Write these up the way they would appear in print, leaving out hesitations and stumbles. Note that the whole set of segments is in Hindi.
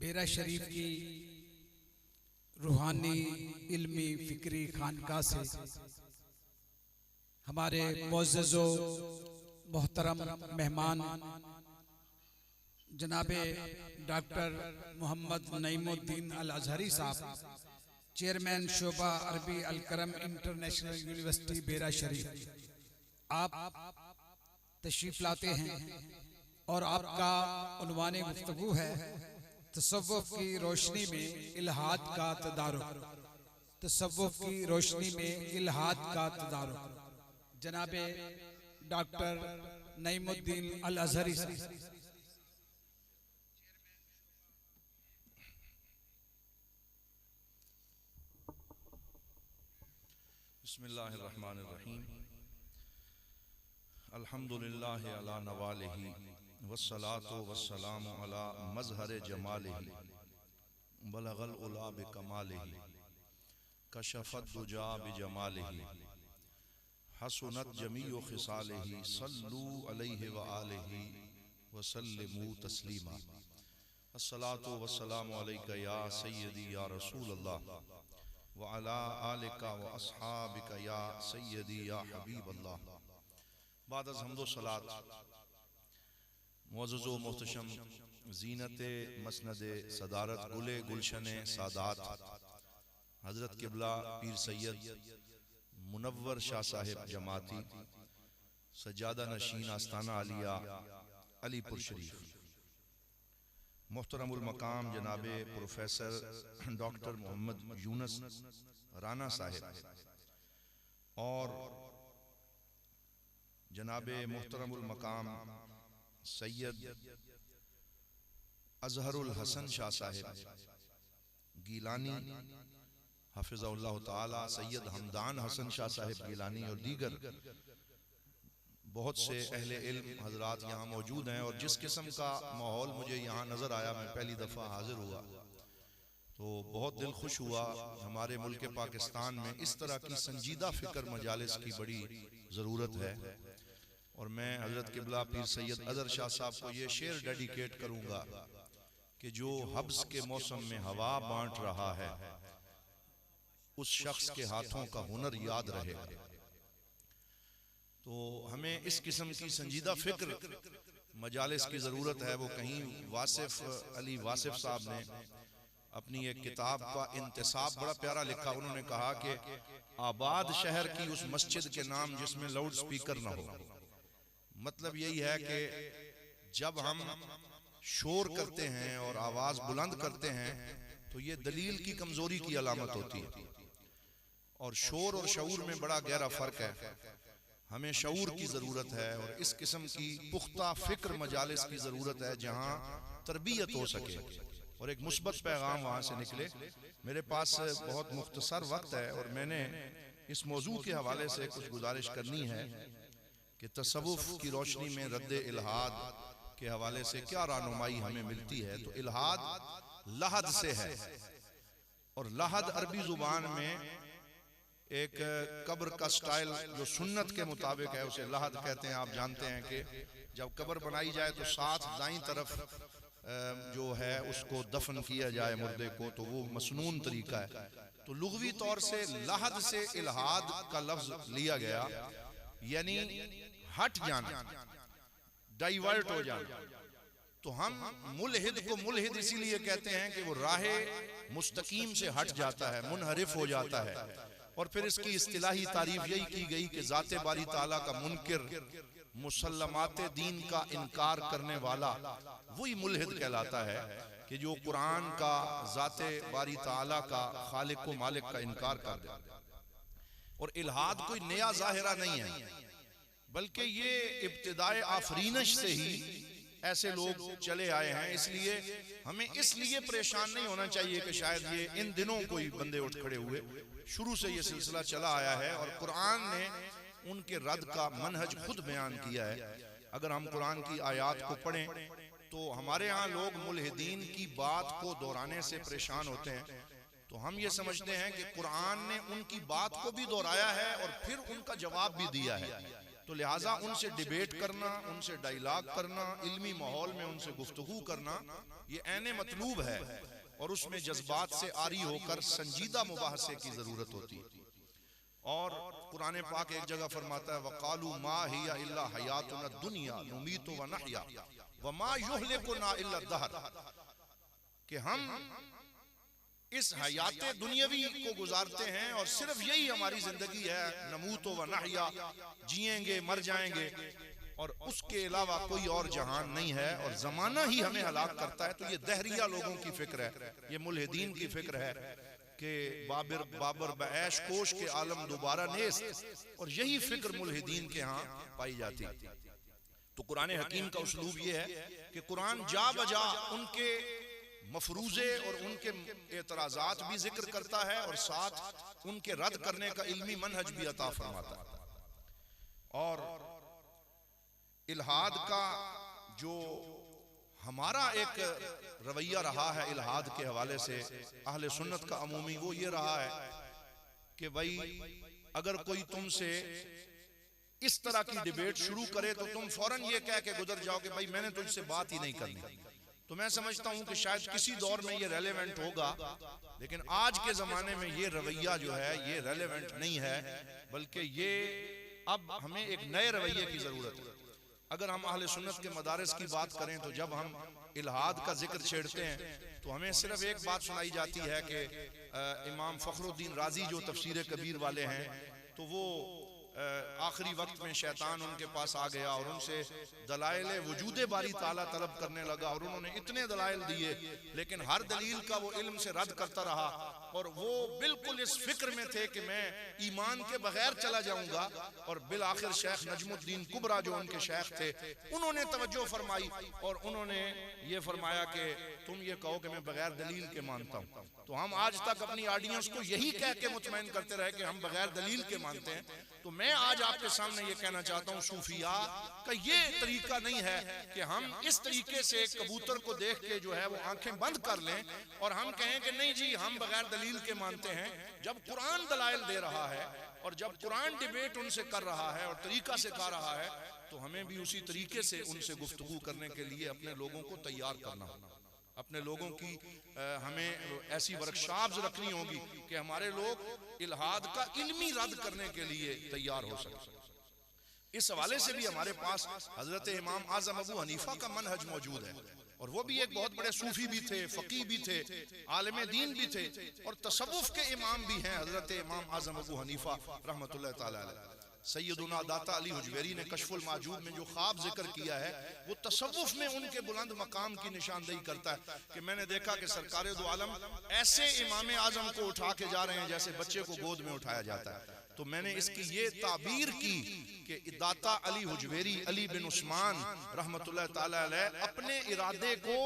बेरा शरीफ की रूहानी इल्मी फिक्री खानका से हमारे मोअज़्ज़ज़ो मोहतरम मेहमान जनाबे डॉक्टर मोहम्मद नईमुद्दीन अल अज़हरी साहब, चेयरमैन शोबा अरबी अल करम इंटरनेशनल यूनिवर्सिटी बेरा शरीफ, आप तशरीफ लाते हैं और आपका उन्वाने गुफ्तगू है तसव्वुफ़ की रोशनी में इल्हाद का तदारुक। तसव्वुफ़ की रोशनी में इल्हाद का तदारुक। जनाबे डॉक्टर नईमुद्दीन अल अज़हरी साहब। बिस्मिल्लाहिर्रहमानिर्रहीम। अल्हम्दुलिल्लाहि अला नवालिही वस्सलातु वस्सलामु अला मज़हर जमालिही बलगल उला बिकमालिही कशफत दुजा बिजमालिही हसनत जमीउ खिसालिही सल्लू अलैहि व आलिही वसल्लिमू तस्लीमा। अस्सलातु वस्सलामु अलैका या सय्यदी या रसूल अल्लाह व अला आलिका व अस्हाबिका या सय्यदी या हबीब अल्लाह। बाद अज़ हम्दो सलात मुअज़्ज़ज़ो मोहतशम ज़ीनते मसनदे सदारत गुले गुलशने सादात हज़रत क़िबला पीर सैयद मुनव्वर शाह साहिब जमाती सज्जादा नशीन आस्ताना आलिया अलीपुर शरीफ, मोहतरमुल मकाम जनाबे प्रोफेसर डॉक्टर मोहम्मद यूनुस राना साहिब और जनाबे मोहतरमुल मकाम सैयद अज़हरुल हसन शाह साहिब गीलानी हाफिज़हुल्लाह ताला, सैयद हमदान हसन शाह साहिब गीलानी और दीगर बहुत से अहले इल्म हजरात यहाँ मौजूद हैं। और जिस किस्म का माहौल मुझे यहाँ नज़र आया, मैं पहली दफ़ा हाजिर हुआ तो बहुत दिल खुश हुआ। हमारे मुल्क पाकिस्तान में इस तरह की संजीदा फ़िक्र मजालिस की बड़ी ज़रूरत है। और मैं हज़रत क़िबला पीर सैयद अज़हर शाह साहब को ये शेर डेडिकेट करूँगा कि जो हब्स के मौसम में हवा बांट रहा है उस शख्स के हाथों का हुनर याद रहेगा। तो हमें इस किस्म की संजीदा फिक्र मजालिस की ज़रूरत है। वो कहीं वासिफ अली वासिफ साहब ने अपनी एक किताब का इंतसाब बड़ा प्यारा लिखा। उन्होंने कहा कि आबाद शहर की उस मस्जिद के नाम जिसमें लाउड स्पीकर ना हो। मतलब यही है कि जब हम शोर करते हैं और आवाज़ बुलंद करते हैं तो ये दलील की कमज़ोरी की अलामत होती है। और शोर और शऊर में बड़ा गहरा फ़र्क है। हमें शऊर की ज़रूरत है और इस किस्म की पुख्ता फ़िक्र मजालिस की ज़रूरत है जहाँ तरबियत हो सके और एक मुस्बत पैगाम वहाँ से निकले। मेरे पास बहुत मुख्तसर वक्त है और मैंने इस मौजू के हवाले से कुछ गुजारिश करनी है कि तसव्वुफ़ की रोशनी में रद्द इल्हाद के हवाले से क्या रहनुमाई हमें मिलती है। तो इल्हाद लहद से है और लहद अरबी ज़ुबान में एक कब्र का स्टाइल जो सुन्नत के मुताबिक है उसे लहद कहते हैं। आप जानते हैं कि जब कब्र बनाई जाए तो साथ दाईं तरफ जो है उसको दफन किया जाए मुर्दे को, तो वो मसनून तरीका है। तो लुग़वी तौर से लहद से इल्हाद का लफ्ज़ लिया गया, यानी हट जाना, डाइवर्ट हो जाना। तो हम मुल्हिद को मुल्हिद इसीलिए कहते हैं कि वो राहे मुस्तकीम से हट जाता है, मुनहरिफ हो जाता है। और फिर इसकी इस्तिलाही तारीफ यही की गई कि ज़ाते बारी ताला का मुनकिर, मुसल्लमाते दीन का इनकार करने वाला वही मुल्हिद कहलाता है कि जो कुरान का, ज़ाते बारी ताला का, खालिक व मालिक का इनकार कर दे। और इल्हाद कोई नया ज़ाहिरा नहीं है, बल्कि ये इब्तिदाए आफरीनश से ही ऐसे लोग चले आए हैं। इसलिए हमें इसलिए परेशान नहीं होना चाहिए कि शायद ये इन दिनों कोई बंदे उठ खड़े हुए। शुरू से ये सिलसिला चला आया है और कुरान ने उनके रद्द का मनहज खुद बयान किया है। अगर हम कुरान की आयात को पढ़ें तो हमारे यहाँ लोग मुल्हिदीन की बात को दोहराने से परेशान होते हैं। तो हम ये समझते हैं कि कुरान ने उनकी बात को भी दोहराया है और फिर उनका जवाब भी दिया है। तो लिहाजा उनसे डिबेट करना, उनसे डायलॉग करना, इल्मी माहौल में उनसे गुफ्तगू करना, ये ऐने मतलूब है और उसमें जज्बात से आरी होकर संजीदा मुबाहसे की जरूरत होती है। और कुरान पाक एक जगह फरमाता है वक़ालू मा हिया इल्ला हयातुना दुनिया नुमीतु व नहया व मा युहलिकुना इल्ला दहर, कि हम इस हयाते दुनियावी को गुजारते हैं और सिर्फ यही हमारी जिंदगी है, नमूतो व नहया, जिएंगे मर जाएंगे और उसके अलावा कोई और जहान नहीं है और जमाना ही हमें हलाक करता है। तो ये दहरिया लोगों की फिक्र है, ये मुल्हिदीन की फिक्र है कि बाबर बैश कोश के आलम दोबारा नेस्त, और यही फिक्र मुल्हिदीन के यहाँ पाई जाती है। तो कुरान हकीम का उसलूब ये है कि कुरान जा बजा उनके मफरूजे और उनके एतराजात भी जिक्र करता है और साथ उनके रद्द करने का इल्मी मनहज भी अता फरमाता है। और इल्हाद का जो हमारा एक रवैया रहा है इल्हाद के हवाले से अहले सुन्नत का अमूमी, वो ये रहा है कि भाई अगर कोई तुमसे इस तरह की डिबेट शुरू करे तो तुम फौरन ये कह के गुजर जाओ कि भाई मैंने तो इससे बात ही नहीं करनी। तो मैं समझता हूं कि शायद किसी दौर में ये रेलेवेंट होगा, लेकिन आज के जमाने में ये रवैया जो है ये रेलेवेंट नहीं है, बल्कि ये अब हमें एक नए रवैये की जरूरत है। अगर हम अहले सुन्नत के मदारिस की बात करें तो जब हम इल्हाद का जिक्र छेड़ते हैं तो हमें सिर्फ एक बात सुनाई जाती है कि इमाम फखरुद्दीन राजी जो तफसीर कबीर वाले हैं, तो वो आखिरी वक्त में शैतान उनके पास आ गया और उनसे दलाइल वजूद बारी ताला तलब करने लगा और उन्होंने इतने दलाइल दिए, लेकिन हर दलील का वो इल्म से रद्द करता रहा और वो बिल्कुल इस फिक्र में थे कि मैं ईमान के बगैर चला जाऊंगा। और बिल आखिर शेख नजमुद्दीन कुबरा जो उनके शेख थे, उन्होंने तवज्जो फरमाई और उन्होंने ये फरमाया कि तुम ये कहो कि मैं बगैर दलील के मानता हूँ। तो हम आज तक अपनी ऑडियंस को यही कह के मुतमईन करते रहे कि हम बगैर दलील के मानते हैं। तो मैं आज आपके सामने ये कहना चाहता हूँ सूफिया का ये तरीका नहीं है कि हम इस तरीके से कबूतर को देख के जो है वो आंखें बंद कर लें और हम कहें कि नहीं जी हम बगैर दलील के मानते हैं। जब कुरान दलाइल दे रहा है और जब कुरान डिबेट उनसे कर रहा है और तरीका सिखा रहा है, तो हमें भी उसी तरीके से उनसे गुफ्तगू करने के लिए अपने लोगों को तैयार करना होगा। अपने लोगों की हमें ऐसी वर्कशॉप्स रखनी होगी कि हमारे लोग इल्हाद का इल्मी रद्द करने के लिए तैयार हो सके। इस हवाले से भी हमारे पास हजरत इमाम आजम अबू हनीफा का मनहज मौजूद है और वो भी एक बहुत बड़े सूफी भी थे, फकीह भी थे, आलिम दीन भी थे और तसव्वुफ के इमाम भी हैं हजरत इमाम आजम अबू हनीफा रहमतुल्लाह ताला अलैह। सैयदुना दाता अली हुजवेरी ने कशफुल माजूब में जो ख्वाब जिक्र किया है वो तसव्वुफ में उनके बुलंद मकाम की निशानदेही करता है कि मैंने देखा कि सरकारे दो आलम ऐसे इमाम आजम को उठा के जा रहे हैं जैसे बच्चे को गोद में उठाया जाता है। तो मैंने इसकी ये ताबीर की कि दाता अली हुजवेरी अली बिन उस्मान रहमतुल्लाह ताला अलैह अपने इरादे को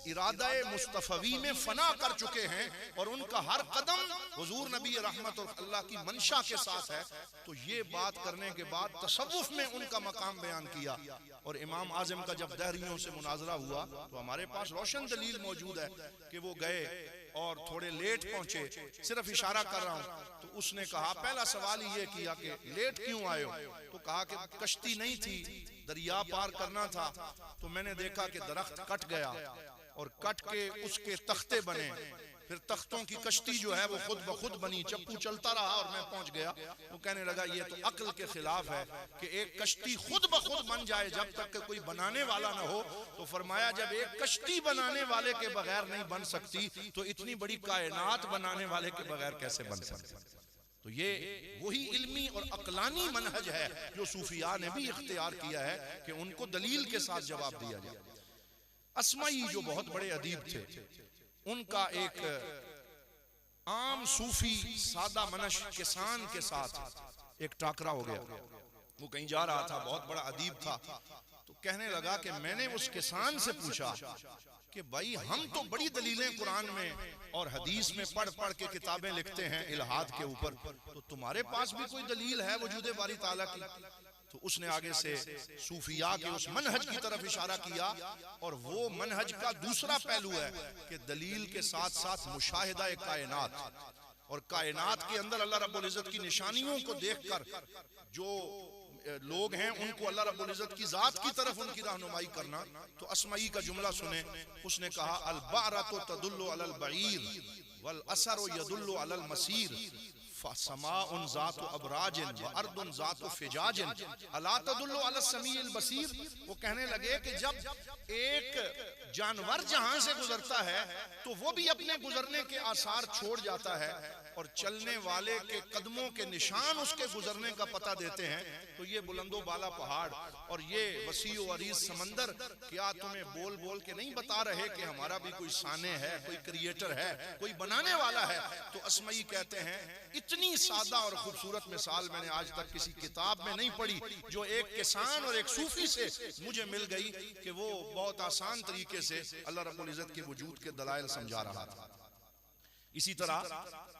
इरादा-ए मुस्तफवी में फना कर चुके हैं और उनका हर कदम हुजूर नबी रहमत और अल्लाह की मंशा के साथ है। तो ये बात करने के बाद तसव्वुफ में उनका मकाम बयान किया और इमाम आजम का जब दहरियों से मुनाजरा हुआ तो हमारे पास रोशन दलील मौजूद है कि वो गए और थोड़े लेट पहुंचे। सिर्फ इशारा कर रहा हूं। तो उसने कहा, पहला सवाल ये किया कि लेट क्यों आए हो? तो कहा कि कश्ती नहीं थी, दरिया पार करना था। तो मैंने देखा कि दरख्त कट गया और कट के उसके तख्ते बने, फिर तख्तों की कश्ती जो है वो खुद ब खुद बनी। चप्पू चलता रहा और मैं पहुंच गया। वो कहने लगा ये तो अक्ल के खिलाफ है कि एक कश्ती खुद ब खुद बन जाए जब तक कि कोई बनाने वाला ना हो। तो फरमाया जब एक कश्ती बनाने वाले के बगैर नहीं बन सकती तो इतनी बड़ी कायनात बनाने वाले के बगैर कैसे बन सकती? तो ये वही इल्मी और अक्लानी मनहज है जो सूफिया ने भी इख्तियार किया है कि उनको दलील के साथ जवाब दिया जाए। अस्माई जो बहुत बड़े अदीब थे, उनका एक आम सूफी सादा मनश किसान के साथ एक टाकरा हो गया। वो कहीं जा रहा था, बहुत बड़ा अदीब था। तो कहने लगा कि मैंने उस किसान से पूछा कि भाई हम तो बड़ी दलीलें कुरान में और हदीस में पढ़ पढ़ के किताबें लिखते हैं इल्हाद के ऊपर, तो तुम्हारे पास भी कोई दलील है वजूद बारी ताला की? तो उसने आगे से सूफिया के उस मनहज की तरफ इशारा किया और वो मनहज का दूसरा पहलू है कि दलील के साथ साथ मुशाहिदा कायनात और कायनात के अंदर अल्लाह रब्बुल इज्जत की निशानियों को देखकर जो लोग हैं उनको अल्लाह रब्बुल इज्जत की जात की तरफ उनकी रहनुमाई करना। तो अस्माई का जुमला सुने, उसने कहा अल बारतु तदुल्लु अलल बईर वल असरु यदुल्लु अलल मसीर फसमाउन ज़ातु अबराजिन व अर्दुन ज़ातु फिजाजिन अला तदुल्लु अला समीइल बसीर। वो कहने लगे कि जब एक जानवर जहां से गुजरता है तो वो भी अपने गुजरने के आसार छोड़ जाता है और चलने वाले के कदमों के निशान उसके गुजरने का पता देते हैं, तो ये बुलंदो बाला पहाड़ और ये वसीओ अरीज समंदर क्या तुम्हें बोल बोल के नहीं बता रहे कि हमारा भी कोई साने है, कोई क्रिएटर है, कोई बनाने वाला है। तो अस्मई कहते हैं इतनी सादा और खूबसूरत मिसाल मैंने आज तक किसी किताब में नहीं पढ़ी जो एक किसान और एक सूफी से मुझे मिल गई कि वो बहुत आसान तरीके से अल्लाह रब्बुल इज्जत के वजूद के दलाइल समझा रहा था। इसी तरह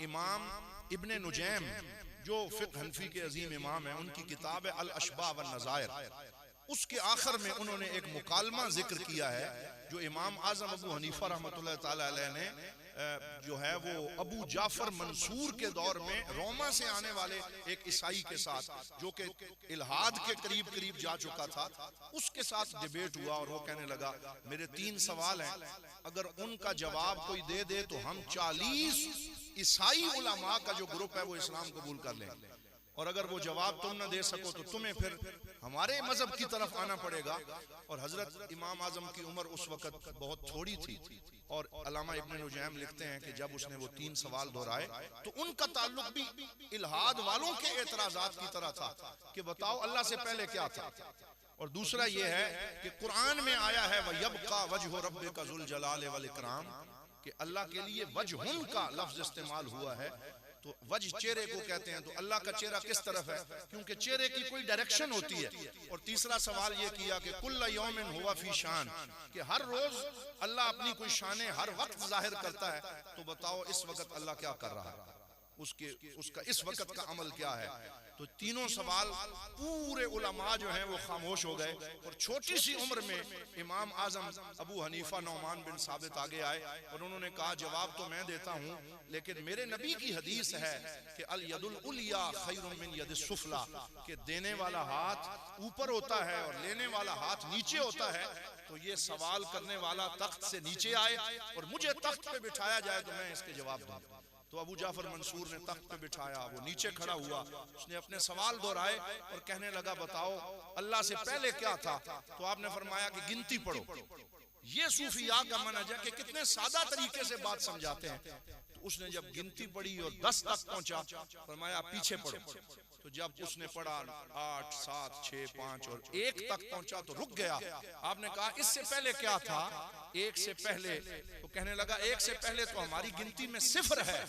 इमाम इब्ने नुजैम जो फिक़्ह हनफी के अजीम इमाम है, उनकी किताब है अल अशबा व नज़ायर, उसके आखिर में उन्होंने एक मुकालमा जिक्र किया है जो इमाम आज़म अबू हनीफा रहमतुल्लाह ताला अलैह ने जो है वो अबू जाफर मंसूर के दौर में रोमा से आने वाले एक ईसाई के साथ जो कि इल्हाद के करीब करीब जा चुका था, उसके साथ डिबेट हुआ और वो कहने लगा मेरे 3 सवाल हैं, अगर उनका जवाब कोई दे दे तो हम 40 ईसाई उलमा का जो ग्रुप है वो इस्लाम कबूल कर लें, और अगर वो जवाब तुम न दे सको तो तुम्हें फिर हमारे मजहब की तरफ आना पड़ेगा। और हजरत इमाम आजम की उम्र उस वक्त बहुत थोड़ी थी और अल्लामा इब्ने नुजैम लिखते हैं कि जब उसने वो 3 सवाल दोहराए तो उनका ताल्लुक भी इल्हाद वालों के एतराजात की तरह था कि बताओ अल्लाह से पहले क्या था। और दूसरा ये है कि कुरान में आया है वयबका वजहु रब्बिका ज़ुल जलाल वल इकराम, कि अल्लाह के लिए वजहुन का लफ्ज इस्तेमाल हुआ है, तो वजह चेहरे को कहते हैं, तो अल्लाह का चेहरा किस तरफ है, क्योंकि चेहरे की कोई डायरेक्शन होती है। और तीसरा सवाल ये किया कि कुल्ल यौमिन हुवा फी शान, कि हर रोज अल्लाह अपनी कोई शाने हर वक्त जाहिर करता है, तो बताओ इस वक्त अल्लाह क्या कर रहा है, उसका इस वक्त का अमल क्या है। तो तीनों सवाल पूरे उलमा जो हैं वो खामोश हो गए और छोटी सी उम्र में इमाम आजम अबू हनीफा नौमान बिन साबित आगे आए और उन्होंने कहा जवाब तो मैं देता हूँ, लेकिन मेरे नबी की हदीस है कि अल यदुल उलिया खैरुम मिन यदिस सुफला, कि देने वाला हाथ ऊपर होता है और लेने वाला हाथ नीचे होता है। तो ये सवाल करने वाला तख्त से नीचे आए और मुझे तख्त पे बिठाया जाए तो मैं इसके जवाब दूं। तो अबू जाफर मंसूर ने तख्त पे बिठाया, वो नीचे खड़ा हुआ, उसने अपने सवाल दोहराए और कहने लगा बताओ अल्लाह से पहले क्या था। तो आपने फरमाया कि गिनती पढ़ो। ये सूफिया का मनहज है कि कितने सादा तरीके से बात समझाते हैं। तो उसने जब गिनती पढ़ी और 10 तक पहुंचा, फरमाया पीछे पढ़ो। तो जब उसने पढ़ा 8 7 6 5 और 1 तक पहुंचा तो रुक गया। आपने कहा इससे पहले क्या था, 1 से पहले, तो कहने लगा 1 से पहले तो हमारी गिनती में 0 है।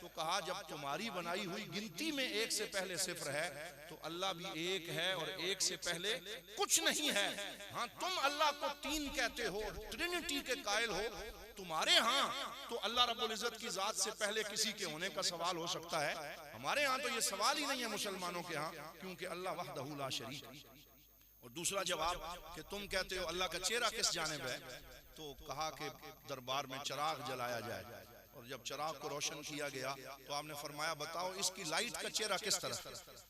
तो कहा जब तुम्हारी बनाई हुई गिनती में 1 से पहले 0 है तो अल्लाह भी 1 है और 1 से पहले कुछ नहीं है। हाँ, तुम अल्लाह को 3 कहते हो, ट्रिनिटी के कायल हो, तुम्हारे यहाँ तो अल्लाह रब्बुल इज्जत की जात से पहले किसी के होने का सवाल हो सकता है, हमारे यहाँ तो ये सवाल ही नहीं है मुसलमानों के यहाँ, क्योंकि अल्लाह वहदहू ला शरीक है। और दूसरा जवाब कि तुम कहते हो अल्लाह का चेहरा किस जानिब है, तो कहा कि दरबार में चिराग जलाया जाए, और जब चिराग को रोशन किया गया तो आपने फरमाया बताओ इसकी लाइट का चेहरा किस तरफ।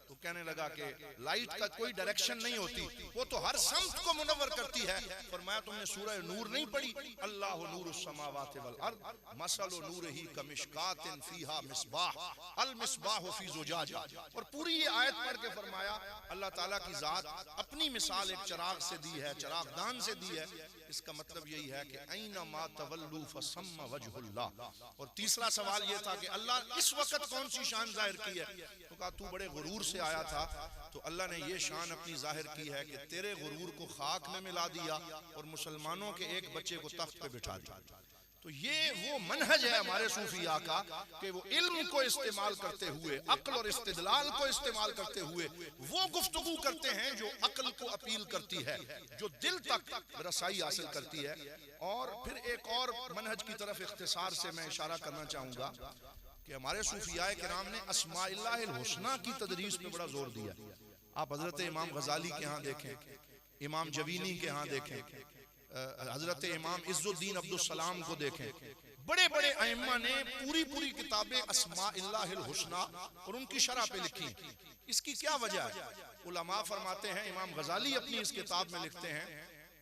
तो कहने लगा कि लाइट का कोई डायरेक्शन नहीं होती, वो तो हर समत को मुनव्वर करती है। फरमाया तुमने सूरह नूर नहीं पढ़ी, अल्लाह नूरुस समावाति वल अर्द मसलु नूरिही कमिशकातिन फीहा मिसबाह अल मिसबाह फी जुजाजा। और पूरी ये आयत पढ़ के फरमाया अल्लाह ताला की जात अपनी मिसाल एक चिराग से दी है, चिरागदान से दी है। इसका मतलब यही है कि ऐना मा तवल्लु फसम्मा वजहुल्लाह। और तीसरा सवाल यह था कि अल्लाह इस वक्त कौन सी शान जाहिर की है। तो कहा तू बड़े गुरूर से आया था, तो अल्लाह ने ये शान अपनी जाहिर की है कि तेरे गुरूर को खाक में मिला दिया और मुसलमानों के एक बच्चे को तख्त पे बिठा दिया। तो ये वो मनहज है हमारे सूफिया का कि वो इल्म को इस्तेमाल करते हुए, अक्ल और इस्तिदलाल को इस्तेमाल करते हुए वो गुफ्तगू करते हैं जो अक्ल को अपील करती है, जो दिल तक रसाई हासिल करती है। और फिर एक और मनहज की तरफ इख्तिसार से मैं इशारा करना चाहूँगा कि हमारे सूफिया किराम ने अस्माइल्लाहिल हुस्ना की तदरीस में बड़ा जोर दिया। आप हजरत इमाम गजाली के यहाँ देखें, इमाम जवीनी के यहाँ देखें, हजरत इमाम इज्जुद्दीन अब्दुल सलाम को देखें, बड़े बड़े अइम्मा ने पूरी पूरी किताबें अस्माइल्लाहिल हुस्ना और उनकी शरह पे लिखी इसकी क्या वजह है? उलमा फरमाते हैं, इमाम गजाली अपनी इस किताब में लिखते हैं,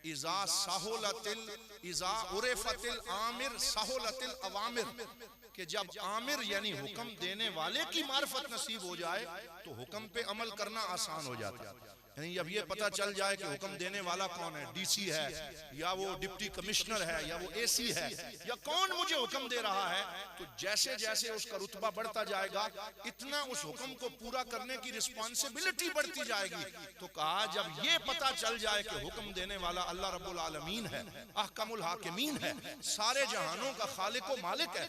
इज़ा साहुलतिल इज़ा उरिफतिल आमिर साहुलतिल अवामिर, कि जब आमिर यानी हुक्म देने वाले की मार्फत नसीब हो जाए तो हुक्म पे अमल करना आसान हो जाता है। यानी अब ये पता चल जाए कि हुक्म देने वाला कौन है, डीसी है या वो डिप्टी कमिश्नर है या वो एसी है या कौन मुझे हुक्म दे रहा है, तो जैसे जैसे उसका रुतबा बढ़ता जाएगा इतना उस हुक्म को पूरा करने की रिस्पॉन्सिबिलिटी बढ़ती जाएगी। तो कहा जब ये पता चल जाए कि हुक्म देने वाला अल्लाह रब्बुल आलमीन है, अहकमुल हाकिमीन है, सारे जहानों का खालिक व मालिक है,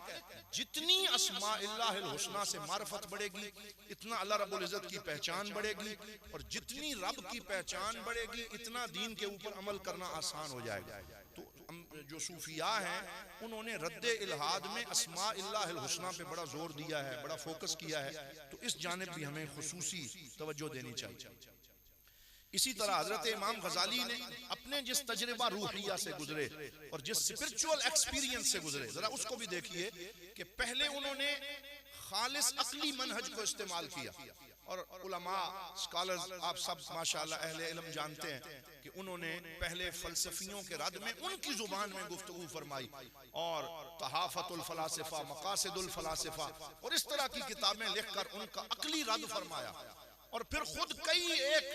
जितनी अस्माइल्लाहिल हुस्ना से मार्फत बढ़ेगी इतना अल्लाह रब्बुल इज्जत की पहचान बढ़ेगी, और जितनी रब की पहचान बढ़ेगी इतना दीन के ऊपर अमल करना आसान हो जाएगा। तो जो सूफिया हैं उन्होंने रद्द इल्हाद में अस्माइल्लाहिल हुस्ना पे बड़ा जोर दिया है, बड़ा फोकस किया है, तो इस जानिब भी हमें खुसूसी तवज्जो देनी चाहिए। इसी तरह हजरत इमाम गजाली ने अपने जिस तजर्बा रूहिया से गुजरे और जिस स्पिरिचुअल एक्सपीरियंस से गुजरे, जरा उसको भी देखिए कि पहले उन्होंने खालिस अक्ली मनहज को इस्तेमाल किया, और उलमा स्कॉलर्स आप सब माशाअल्लाह अहले इल्म जानते हैं कि उन्होंने पहले फलसफियों के रद में उनकी जुबान में गुफ्तगू फरमाई, और तहाफतुल फलासिफा, मकासिदुल फलासिफा और इस तरह की किताबें लिखकर उनका अक्ली रद फरमाया, और फिर खुद कई एक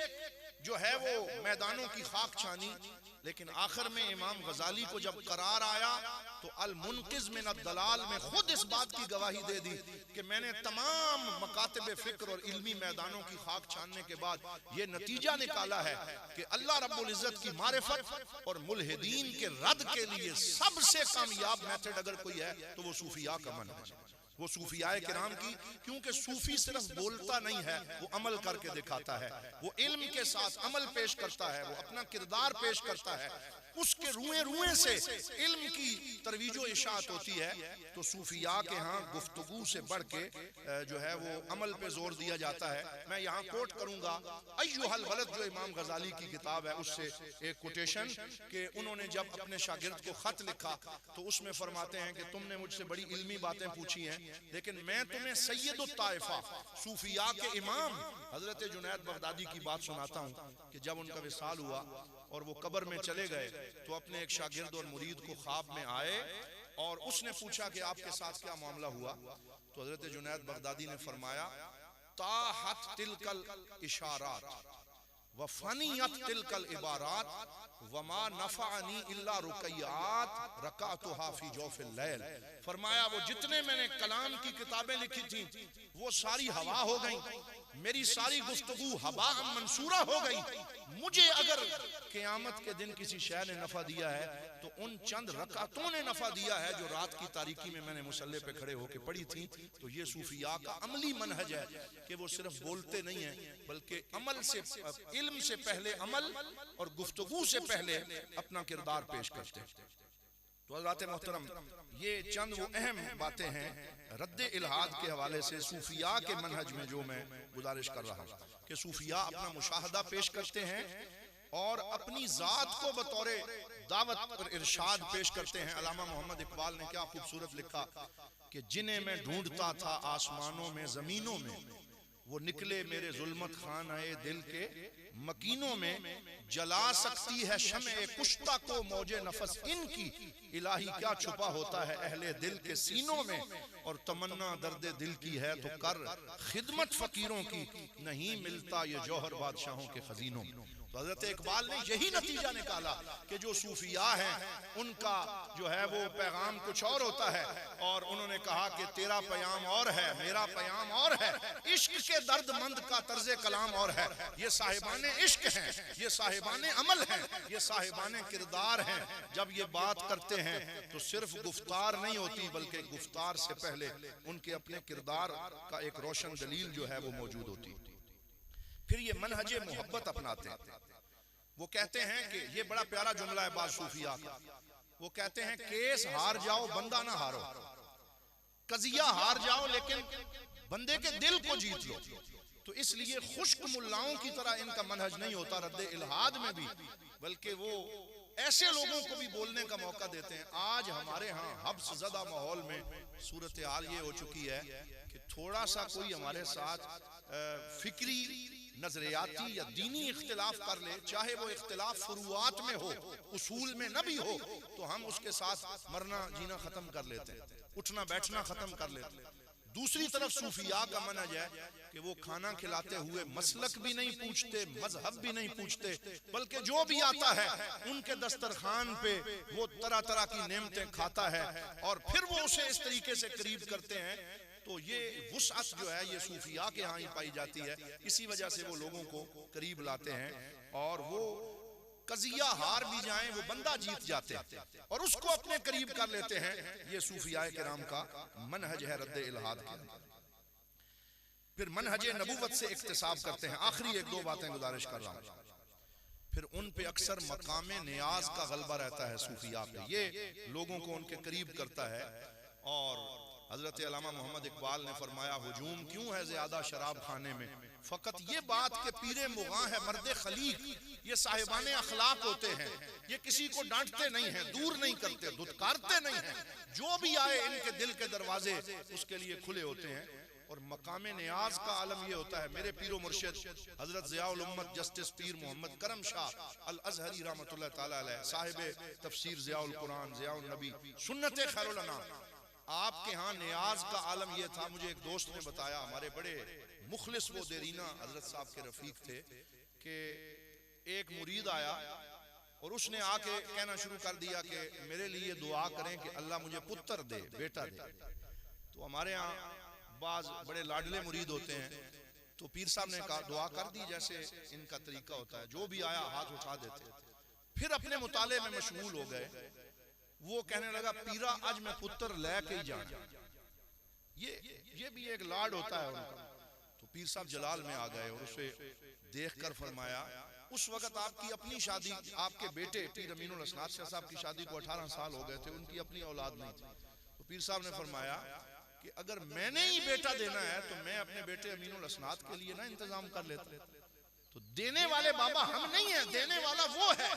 जो है वो मैदानों की खाक छानी। लेकिन आखिर में इमाम गजाली को जब करार आया तो अल मुनकिज़ मिन अद-दलाल में खुद इस बात की गवाही दे दी कि मैंने तमाम मकातिब फिक्र और इल्मी मैदानों की खाक छानने के बाद ये नतीजा निकाला है कि अल्लाह रब्बुल इज्जत की मारिफत और मुल्हिदीन के रद के लिए सबसे कामयाब मेथड अगर कोई है तो वो सूफिया का मनहज है, वो सूफियाए किराम की। क्योंकि सूफी सिर्फ बोलता नहीं है, वो अमल करके दिखाता है, वो इल्म के साथ अमल पेश करता है, वो अपना किरदार पेश करता है, उसके रुए रुए से इल्म की तरवीजो इशाअत होती है। तो सूफिया के यहाँ गुफ्तगू से बढ़ के जो है वो अमल पे जोर दिया जाता है। मैं यहाँ कोट करूंगा अय्युहल वलद, जो इमाम गजाली की किताब है, उससे एक कोटेशन कि उन्होंने जब अपने शागिर्द को खत लिखा तो उसमें फरमाते हैं कि तुमने मुझसे बड़ी इल्मी बातें पूछी हैं, लेकिन मैं तुम्हें सैयदुत ताइफा सूफिया के इमाम हजरत जुनैद बगदादी की बात सुनाता हूँ कि जब उनका विसाल हुआ और वो कब्र में चले गए तो अपने एक शागिर्द और मुरीद को ख्वाब में आए और उसने पूछा कि आपके साथ क्या मामला हुआ। तो हजरत जुनैद बगदादी ने फरमाया, ताहत तिलकल इशारात व फनीयत तिलकल इबारात वमा नफअनी इल्ला रुकैयात रकातुहा फी जौफिल लैल। फरमाया वो जितने मैंने कलाम की किताबें लिखी थी वो सारी हवा हो गई, मेरी सारी गुफ्तगू हवा मंसूरा हो गई। मुझे अगर क़यामत के दिन किसी शय ने नफा दिया है तो उन चंद रकातों ने नफा दिया है जो रात की तारीकी में मैंने मुसल्ले पे खड़े होकर पढ़ी थी। तो ये सूफिया का अमली मनहज है कि वो सिर्फ बोलते नहीं है बल्कि अमल से, इल्म से पहले अमल और गुफ्तगू से पहले अपना किरदार पेश करते हैं। तो हज़रात मोहतरम, ये चंद वो अहम बातें हैं रद्द इल्हाद के हवाले से सूफिया के मनहज में जो मैं गुजारिश कर रहा हूँ कि सूफिया अपना मुशाहदा पेश करते हैं और अपनी जात को बतौर दावत और इरशाद पेश करते हैं। अल्लामा मोहम्मद इकबाल ने क्या खूबसूरत लिखा कि जिन्हें मैं ढूंढता था आसमानों में ज़मीनों में, वो निकले मेरे जुल्मत खानाए दिल के मकीनों में। जला सकती है शम्ए कुश्ता को मौजे नफस इनकी, इलाही क्या छुपा होता है अहले दिल के सीनों में। और तमन्ना दर्द दिल की है तो कर खिदमत फकीरों की, नहीं मिलता ये जौहर बादशाहों के खजीनों में। तो हजरत इकबाल ने यही नतीजा निकाला कि जो सूफिया हैं उनका जो है वो पैगाम कुछ और होता है, और उन्होंने कहा कि तेरा पैगाम और है, मेरा पैगाम और है, इश्क के दर्दमंद का तर्ज कलाम और है। ये साहिबाने इश्क हैं, ये साहिबाने अमल हैं, ये साहिबाने किरदार हैं। जब ये बात करते हैं तो सिर्फ गुफ्तार नहीं होती बल्कि गुफ्तार से पहले उनके अपने किरदार का एक रोशन दलील जो है वो मौजूद होती। फिर ये मनहजे मोहब्बत अपनाते हैं। वो कहते हैं कि ये बड़ा प्यारा जुमला है बाज सूफिया का, वो कहते हैं केस हार जाओ बंदा ना हारो, कजिया हार जाओ लेकिन बंदे के दिल को जीत लो। तो इसलिए खुश्क मुल्लाओं की तरह इनका मनहज नहीं होता रद्द इल्हाद में भी, बल्कि वो ऐसे लोगों को भी बोलने का मौका देते हैं। आज हमारे यहाँ हब्स ज़दा माहौल में सूरत हाल ये हो चुकी है कि थोड़ा सा कोई हमारे साथ फिक्री नजरियाती या दीनी इख्तिलाफ कर ले, चाहे वो इख्तिलाफ फुरुआत में हो, उसूल में न भी हो, तो हम उसके साथ मरना जीना खत्म कर लेते हैं, उठना बैठना खत्म कर लेते हैं। दूसरी तरफ सूफिया का मनहज है कि वो खाना खिलाते हुए मसलक भी नहीं पूछते, मजहब भी नहीं पूछते, बल्कि जो भी आता है उनके दस्तरखान पे वो तरह तरह की नेमतें खाता है और फिर वो उसे इस तरीके से करीब करते हैं। तो ये वुसअत जो है ये सूफिया के यहाँ ही पाई जाती है। इसी वजह से वो लोगों को करीब लाते हैं और वो कजिया हार भी जाएं वो बंदा जीत जाते हैं और उसको अपने करीब कर लेते हैं। ये सूफियाए किराम का मनहज है रद्द इल्हाद के अंदर। फिर मनहज नबूवत से इक्तिसाब करते हैं। आखिरी एक दो बातें गुजारिश कर रहा हूं। फिर उन पे अक्सर मकाम नियाज का गलबा रहता है सूफिया पे, ये लोगों को उनके करीब करता है। और हजरत अल्लामा मोहम्मद इकबाल ने फरमाया, हुजूम क्यों है ज्यादा शराब खाने में, फकत ये बात के पीरे मुगा है मर्दे खलीक, ये साहिबाने अखलाक होते हैं, ये किसी को डांटते नहीं हैं, दूर नहीं करते, धुतकारते नहीं हैं, जो भी आए इनके दिल के दरवाजे उसके लिए खुले होते हैं। और मकाम नियाज का आलम ये होता है। मेरे पीरो मुर्शिद हजरत ज़ियाउल उम्मत जस्टिस पीर मोहम्मद करम शाह अल अज़हरी रहमतुल्लाह ताला अलैह, साहिब तफसीर ज़ियाउल कुरान ज़ियाउल नबी सुन्नत खैरुल अनाम, आपके यहाँ नियाज का आलम यह था। मुझे एक दोस्त ने बताया, हमारे बड़े मुखलिस वो देरीना हजरत साहब के रफीक थे, कि एक मुरीद आया और उसने आके कहना शुरू कर दिया कि मेरे लिए दुआ करें कि अल्लाह मुझे पुत्र दे, बेटा दे। तो हमारे यहाँ बाज बड़े लाडले मुरीद होते हैं, तो पीर साहब ने कहा दुआ कर दी, जैसे इनका तरीका होता है, जो भी आया हाथ उठा देते। फिर अपने मुताले में मशगूल हो गए। वो कहने लगा, पीरा आज मैं पुत्र लेके ही जाना। ये भी एक लाड होता है उनका। तो पीर साहब जलाल में आ गए और उसे देखकर फरमाया, उस वक्त आपकी अपनी शादी, आपके बेटे पीर अमीनुल असनाद शाह साहब की शादी को 18 साल हो गए थे, उनकी अपनी औलाद नहीं थी। तो पीर साहब ने फरमाया कि अगर मैंने ही बेटा देना है तो मैं अपने बेटे अमीनुल असनाद के लिए ना इंतजाम कर लेता। तो देने वाले बाबा हम नहीं है, देने वाला वो है।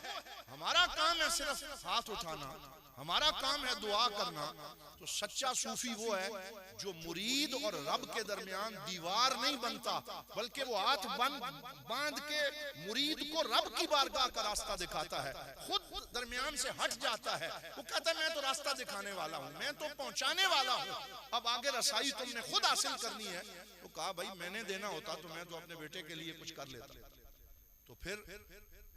हमारा काम है सिर्फ हाथ उठाना, हमारा काम है दुआ करना। तो सच्चा सूफी वो है जो मुरीद और रब के दरमियान दीवार नहीं बनता, बल्कि वो हाथ बांध के मुरीद को रब की बारगाह का रास्ता दिखाता है, खुद दरमियान से हट जाता है। वो कहता है मैं तो रास्ता दिखाने वाला हूँ, मैं तो पहुंचाने वाला हूँ, अब आगे रसाई तुमने खुद हासिल करनी है। तो कहा भाई मैंने देना होता तो मैं तो अपने बेटे के लिए कुछ कर लेता। तो फिर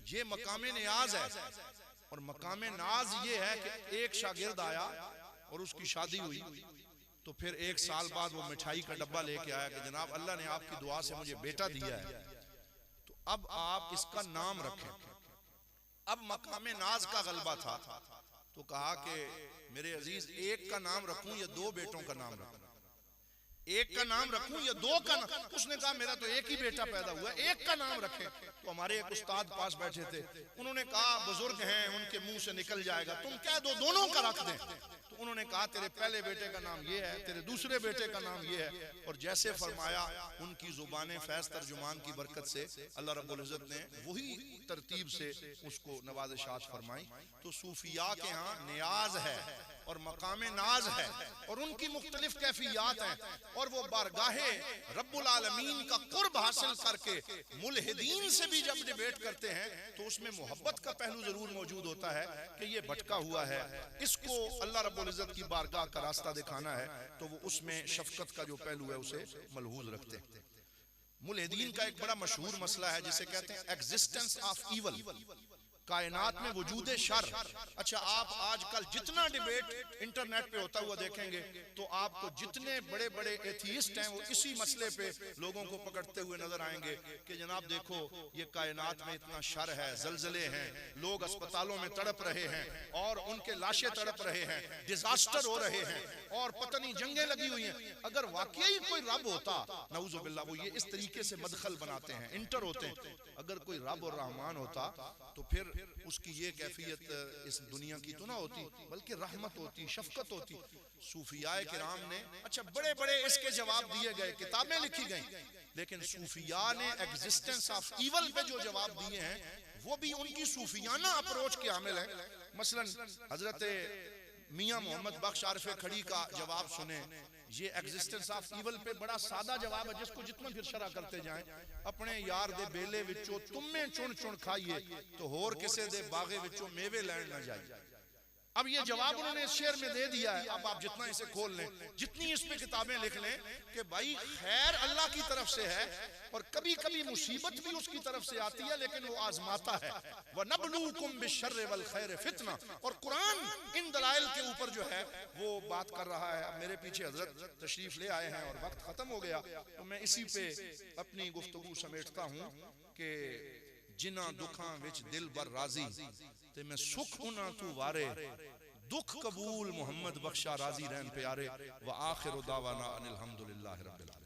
ये मकाम नियाज है। और मकाम नाज ये है कि एक शागिर्द आया और उसकी शादी हुई, तो फिर एक साल बाद वो मिठाई का डब्बा लेके आया कि जनाब अल्लाह ने आपकी दुआ से मुझे बेटा दिया है, तो अब आप इसका नाम रखें। अब मकाम नाज का गलबा था, तो कहा कि मेरे अजीज एक का नाम रखूं या दो बेटों का नाम रखूं, एक का नाम रखूं या दो का नाम। उसने कहा मेरा तो एक ही बेटा पैदा हुआ, एक का नाम रखें। तो हमारे एक उस्ताद पास बैठे थे, उन्होंने कहा बुजुर्ग हैं, उनके मुंह से निकल जाएगा, तुम कह दो दोनों का रख दें। तो उन्होंने कहा तेरे पहले बेटे का नाम ये है, तेरे दूसरे बेटे का नाम ये है। और जैसे फरमाया उनकी जुबान फैज तर्जुमान की बरकत से अल्लाह रब्बुल इज्जत ने वही तरतीब से उसको नवाज़िशात फरमाई। तो सूफिया के यहाँ नियाज है और मकाम नाज है और उनकी मुख्तलिफ कैफियत हैं, और वो बारगाहे रब्बुल आलमीन का कुर्ब हासिल करके मुल्हिदीन से भी जब डिबेट करते हैं तो उसमें मोहब्बत का पहलू जरूर मौजूद होता है कि ये भटका हुआ है, इसको अल्लाह रब्बुल इज्जत की बारगाह का रास्ता दिखाना है, तो वो उसमें शफकत का जो पहलू है उसे मलहूज रखते हैं। मुल्हिदीन का एक बड़ा मशहूर मसला है जिसे कहते हैं एग्जिस्टेंस ऑफ ईवल, कायनात में वजूद शर। अच्छा, आप आजकल जितना डिबेट इंटरनेट पे होता हुआ देखेंगे तो आपको जितने बड़े बड़े एथीइस्ट हैं वो इसी मसले पे लोगों को पकड़ते हुए नजर आएंगे कि जनाब देखो ये कायनात में इतना शर है, जलजले हैं, लोग अस्पतालों में तड़प रहे हैं और उनके लाशें तड़प रहे हैं, डिजास्टर हो रहे हैं और पता नहीं जंगें लगी हुई हैं। अगर वाकई कोई रब होता, नऊजुबिल्लाह, वो ये इस तरीके से मदखल बनाते हैं, इंटर होते हैं। अगर कोई रब और रहमान होता तो फिर उसकी ये कैफियत इस दुनिया की तो ना होती, बल्कि रहमत होती, शफकत होती। सूफियाए किराम ने, अच्छा बड़े बड़े इसके जवाब दिए गए, किताबें लिखी गई, लेकिन सूफिया ने एग्जिस्टेंस ऑफ इवल पे जो जवाब दिए हैं वो भी उनकी सूफियाना अप्रोच के आमिल है। मसलन हजरत मियां मोहम्मद बख्श आरिफ खड़ी का जवाब सुने, ये एग्जिस्टेंस ऑफ इवल पे बड़ा सादा जवाब है, जिसको जितना फिर शरा करते जाएं, अपने यार दे बेले विचों तुम्हें चुन चुन खाइए तो होर किसे दे बागे विचों मेवे लैन ना जाइए। अब ये जवाब उन्होंने इस शेर में दे दिया है। अब आप जितना इसे खोल लें, जितनी इस पे किताबें लिख लें कि भाई खैर अल्लाह की तरफ से है और कभी कभी मुसीबत भी उसकी तरफ से आती है, लेकिन वो आजमाता है। व नबलूकुम बिश्शर्रि वल खैर फितना, और कुरान इन दलाइल के ऊपर जो है वो बात कर रहा है। अब मेरे पीछे हजरत तशरीफ ले आए हैं और वक्त खत्म हो गया, तो मैं इसी पे अपनी गुफ्तगू समेटता हूँ कि जिन्हां दुखां विच दिल बर राजी ते मैं सुख उन्हां तू वारे, दुख कबूल मोहम्मद बख्शा राजी रहन प्यारे। व आखिर दावाना अनिल हम्दुलिल्लाहि रब्बिल आलमीन।